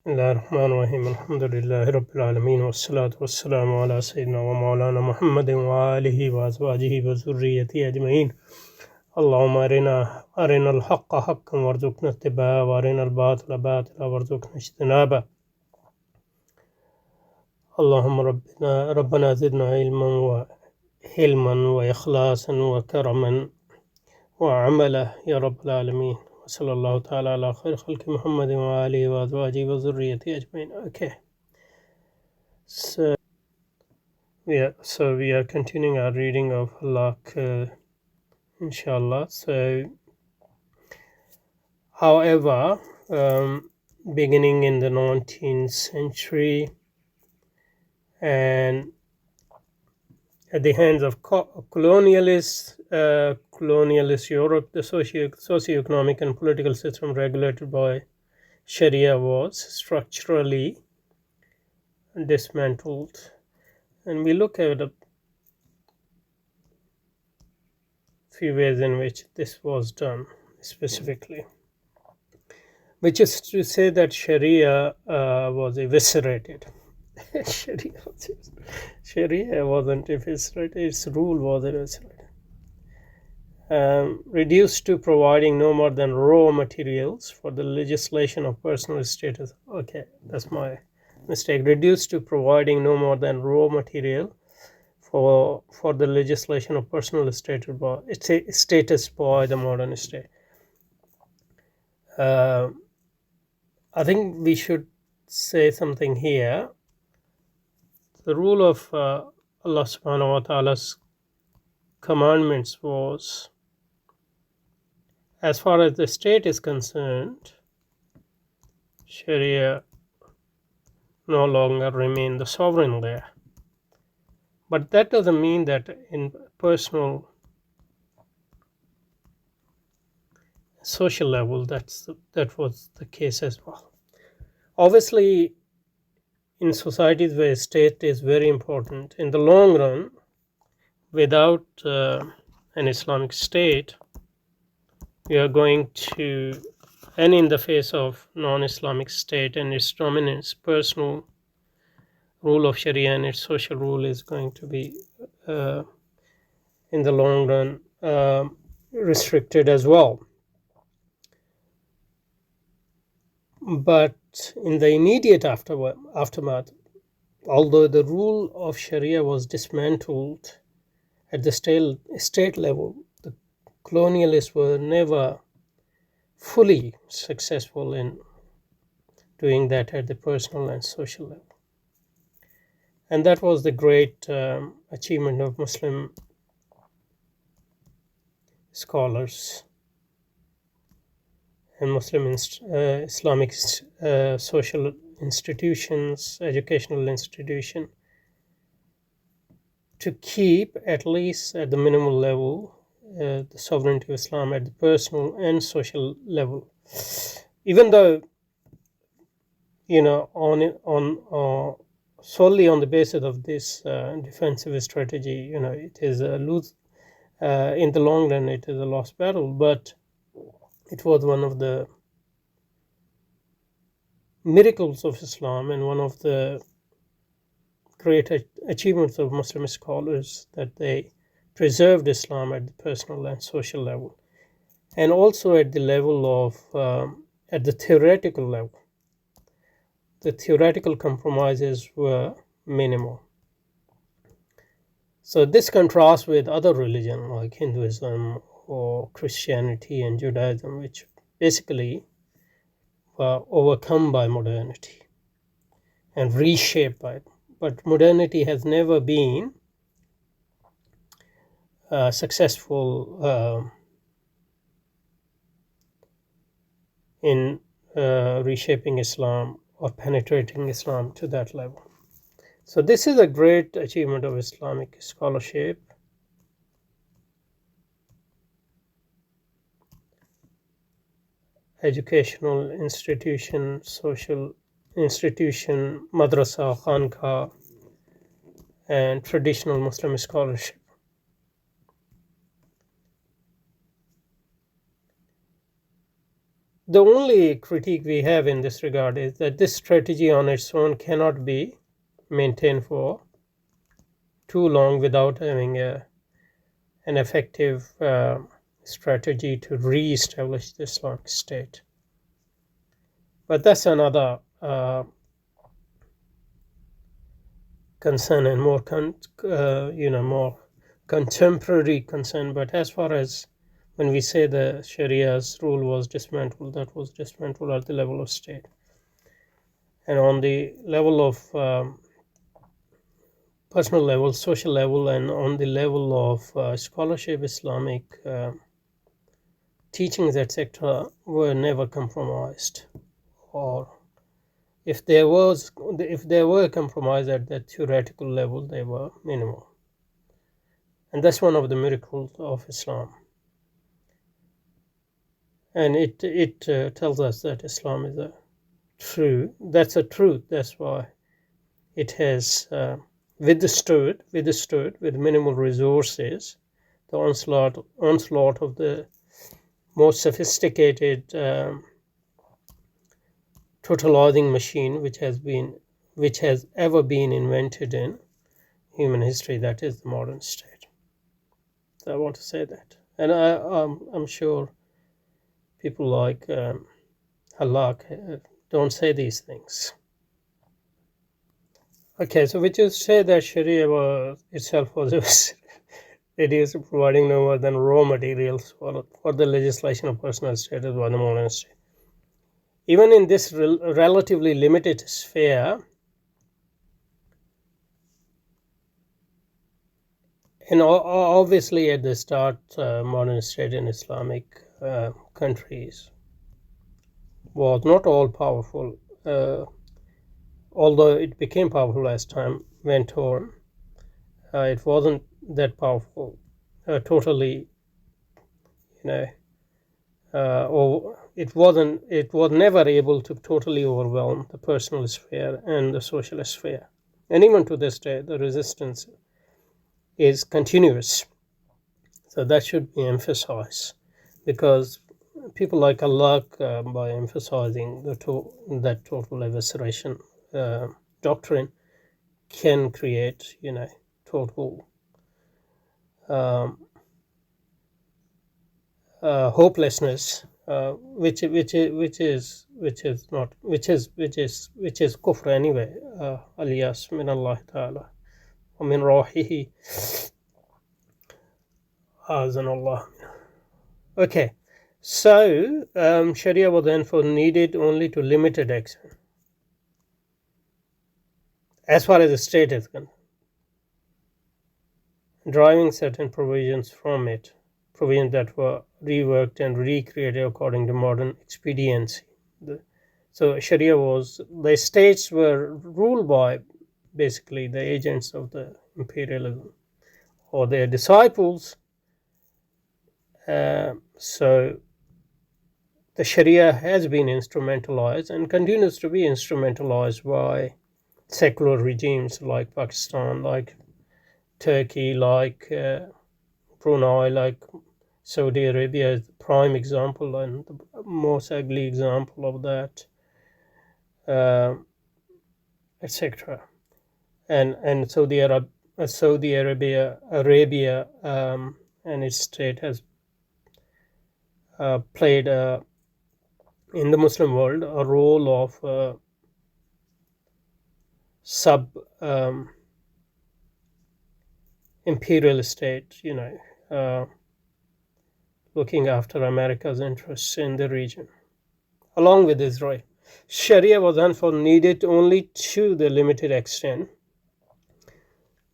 Bismillahirrahmanirrahim. Alhamdulillahi Rabbil Alameen. Wassalatu wassalamu ala Sayyidina wa Maulana Muhammadin wa alihi wa azwajihi wa zurriyati ajma'in. Allahumma arina al-haqqa haqqan warzuqna ittiba'a wa arina al-batila batila warzuqna ijtinaba. Allahumma rabbana zidna ilman wa hilman wa ikhlasan wa karaman wa amala ya Rabbil Alameen. Sallallahu ta'ala ala khair khalki Muhammadin wa alihi wa azwajihi wa zurriyati ajma'in. Okay. So we are continuing our reading of Hallaq, inshallah. So, however, beginning in the 19th century and at the hands of colonialist Europe, the socio-economic and political system regulated by Sharia was structurally dismantled. And we look at a few ways in which this was done specifically, which is to say that Sharia was eviscerated. Sharia wasn't eviscerated, its rule was eviscerated. Reduced to providing no more than raw materials for the legislation of personal status. Okay, that's my mistake. Reduced to providing no more than raw material for the legislation of personal status by the modern state. I think we should say something here. The rule of Allah subhanahu wa ta'ala's commandments was, as far as the state is concerned, Sharia no longer remain the sovereign there. But that doesn't mean that in personal social level that was the case as well. Obviously, in societies where state is very important, in the long run, without an Islamic state, we are going to, and in the face of non-Islamic state and its dominance, personal rule of Sharia and its social rule is going to be, in the long run, restricted as well. But in the immediate aftermath, although the rule of Sharia was dismantled at the state level, the colonialists were never fully successful in doing that at the personal and social level. And that was the great achievement of Muslim scholars and Muslim Islamic social institutions, educational institution, to keep, at least at the minimal level, the sovereignty of Islam at the personal and social level. Even though, on solely on the basis of this defensive strategy, it is a lose. In the long run, it is a lost battle, but it was one of the miracles of Islam and one of the great achievements of Muslim scholars that they preserved Islam at the personal and social level, and also at the level of at the theoretical level. The theoretical compromises were minimal. So this contrasts with other religions like Hinduism or Christianity and Judaism, which basically were overcome by modernity and reshaped by it. But modernity has never been successful in reshaping Islam or penetrating Islam to that level. So this is a great achievement of Islamic scholarship. Educational institution, social institution, madrasa, khanqa, and traditional Muslim scholarship. The only critique we have in this regard is that this strategy on its own cannot be maintained for too long without having an effective strategy to re-establish the Islamic State. But that's another concern and more more contemporary concern. But as far as when we say the Sharia's rule was dismantled, that was dismantled at the level of state, and on the level of personal level, social level, and on the level of scholarship, Islamic teachings, etc., were never compromised, or if there were compromise at that theoretical level, they were minimal. And that's one of the miracles of Islam. And it tells us that Islam is that's a truth. That's why it has withstood with minimal resources the onslaught of the most sophisticated totalising machine which has ever been invented in human history, that is the modern state. So I want to say that. And I'm sure people like Hallaq don't say these things. Okay, so which is say that Sharia itself was reduced to providing no more than raw materials for the legislation of personal status by the modern state. Even in this relatively limited sphere, and obviously at the start, modern state in Islamic countries was not all powerful, although it became powerful as time went on. It wasn't that powerful totally, or it was never able to totally overwhelm the personal sphere and the social sphere. And even to this day, the resistance is continuous. So that should be emphasized, because people like Allah, by emphasizing that total evisceration doctrine, can create, total hopelessness, which is kufr anyway. Aliyas min Allah Ta'ala wa min rahihi azan Allah. Okay, so Sharia was therefore needed only to limited extent as far as the state is concerned, driving certain provisions from it, provisions that were reworked and recreated according to modern expediency. So Sharia the states were ruled by basically the agents of the imperialism or their disciples. So the Sharia has been instrumentalized and continues to be instrumentalized by secular regimes like Pakistan, like Turkey, like Brunei, like Saudi Arabia is the prime example and the most ugly example of that, etc. And Saudi Arabia, and its state has played in the Muslim world a role of sub imperial state, looking after America's interests in the region, along with Israel. Sharia was therefore needed only to the limited extent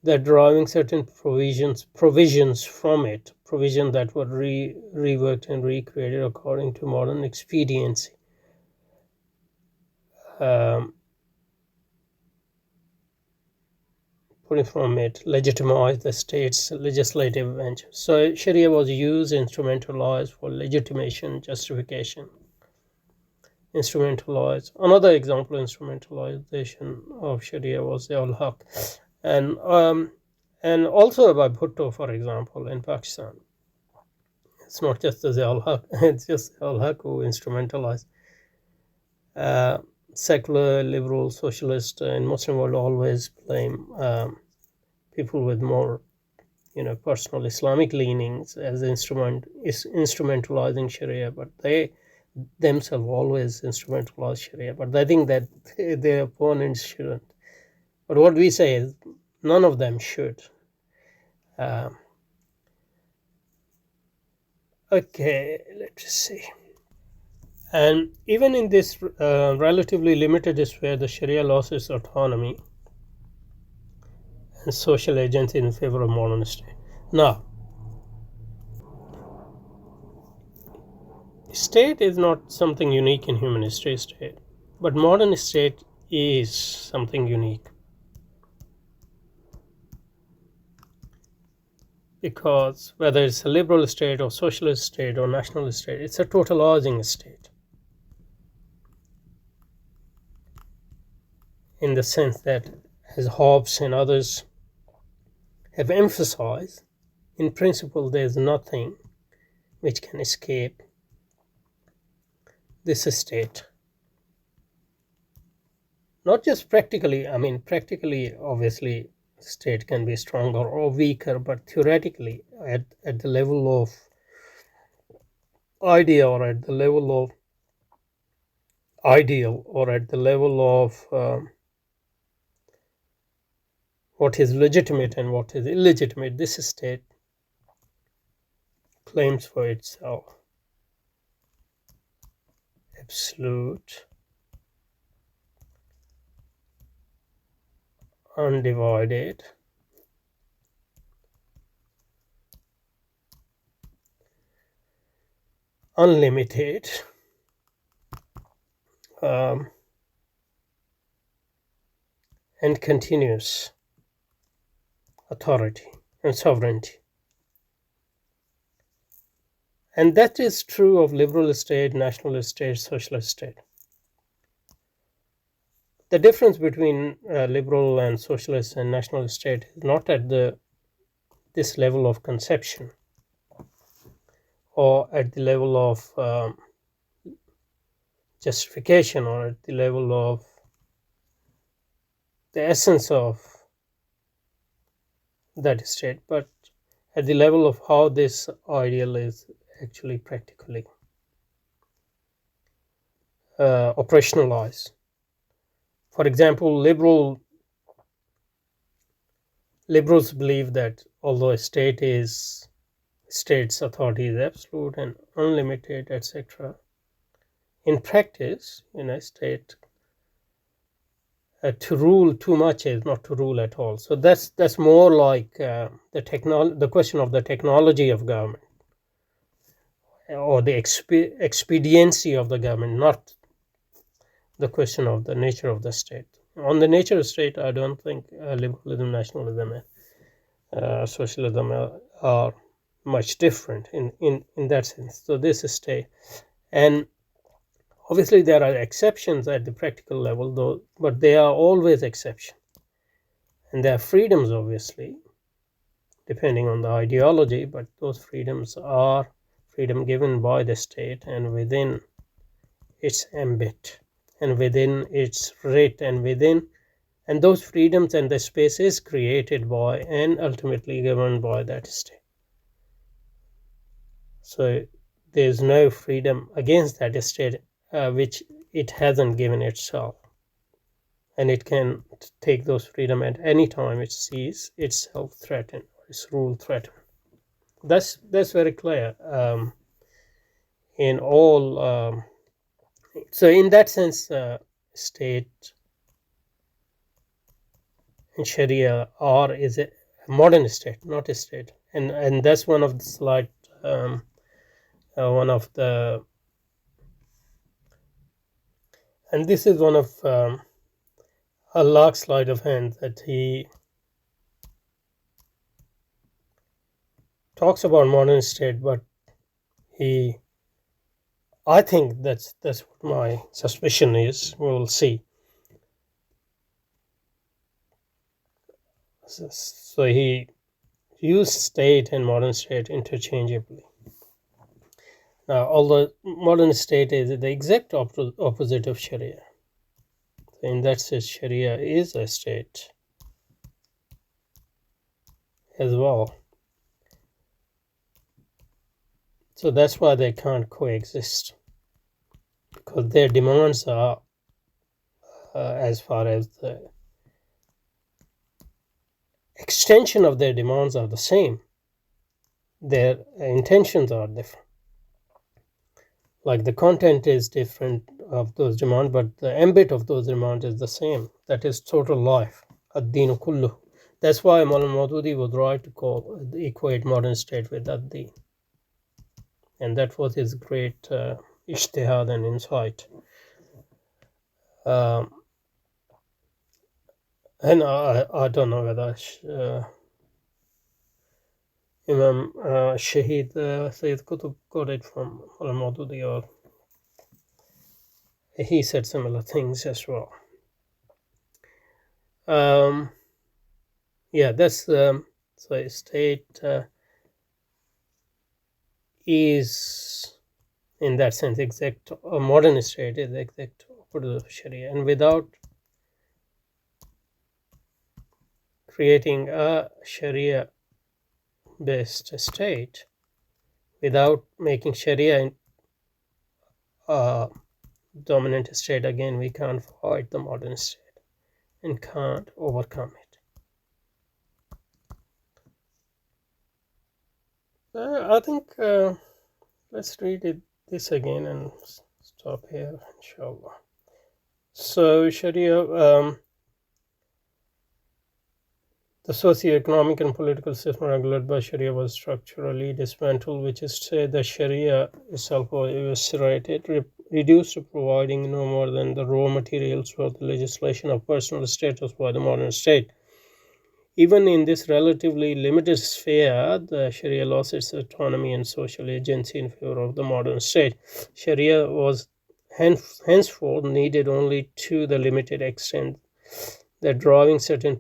that drawing certain provisions from it, provisions that were reworked and recreated according to modern expediency. Putting from it legitimize the state's legislative ventures. So Sharia was used, instrumentalized for legitimation, justification. Instrumentalized. Another example of instrumentalization of Sharia was the Hallaq, and also by Bhutto, for example, in Pakistan. It's not just the Hallaq, it's just Hallaq who instrumentalized. Secular, liberal, socialist in Muslim world always blame people with more, personal Islamic leanings as instrumentalizing Sharia, but they themselves always instrumentalize Sharia. But I think that their opponents shouldn't. But what we say is none of them should. Okay, let's see. And even in this relatively limited sphere, the Sharia loses autonomy and social agency in favor of modern state. Now, state is not something unique in human history, state, but modern state is something unique. Because whether it's a liberal state or socialist state or nationalist state, it's a totalising state. In the sense that, as Hobbes and others have emphasized, in principle there's nothing which can escape this state. Not just practically, practically obviously state can be stronger or weaker, but theoretically at the level of idea or at the level of ideal or at the level of what is legitimate and what is illegitimate, this state claims for itself absolute, undivided, unlimited, and continuous authority and sovereignty. And that is true of liberal state, nationalist state, socialist state. The difference between liberal and socialist and nationalist state is not at this level of conception or at the level of justification or at the level of the essence of that state, but at the level of how this ideal is actually practically operationalized. For example, liberals believe that although a state's authority is absolute and unlimited, etc., in practice, in a state, to rule too much is not to rule at all. So that's more like the question of the technology of government or the expediency of the government, not the question of the nature of the state. On the nature of state, I don't think liberalism, nationalism, and socialism are much different in that sense. So this is state. And obviously there are exceptions at the practical level, though, but they are always exceptions. And there are freedoms, obviously, depending on the ideology, but those freedoms are freedom given by the state and within its ambit and within its writ and those freedoms and the space is created by and ultimately governed by that state. So there's no freedom against that state which it hasn't given itself, and it can take those freedom at any time it sees itself threatened or its rule threatened. That's very clear in all. So in that sense, state and Sharia is a modern state, not a state, and that's one of the slide. One of the, and this is one of Hallaq's sleight of hand that he talks about modern state, but I think that's what my suspicion is. We will see. So he used state and modern state interchangeably. Although modern state is the exact opposite of Sharia. So in that sense, Sharia is a state as well. So that's why they can't coexist, because their demands are, as far as the extension of their demands are the same, their intentions are different. Like the content is different of those demands, but the ambit of those demands is the same. That is total life, ad-deen kulluh. That's why Maulana Maududi would right to equate modern state with ad-deen, and that was his great ijtihad and insight. And I don't know whether Imam Shaheed Sayyid Qutb got it from Maulana Maududi, or he said similar things as well. Yeah, that's so state is in that sense exact. A modern state is exact opposite of Sharia, and without creating a Sharia-based state, without making Sharia a dominant state, again we can't fight the modern state and can't overcome it. I think let's read this again and stop here, inshallah. So Sharia, the socio-economic and political system regulated by Sharia was structurally dismantled, which is to say the Sharia itself was eviscerated, reduced to providing no more than the raw materials for the legislation of personal status by the modern state. Even in this relatively limited sphere, the Sharia lost its autonomy and social agency in favor of the modern state. Sharia was henceforth needed only to the limited extent that drawing certain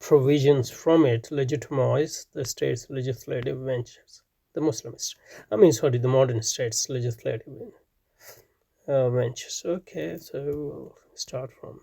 provisions from it legitimize the state's legislative ventures. The modern state's legislative ventures. Okay, so we'll start from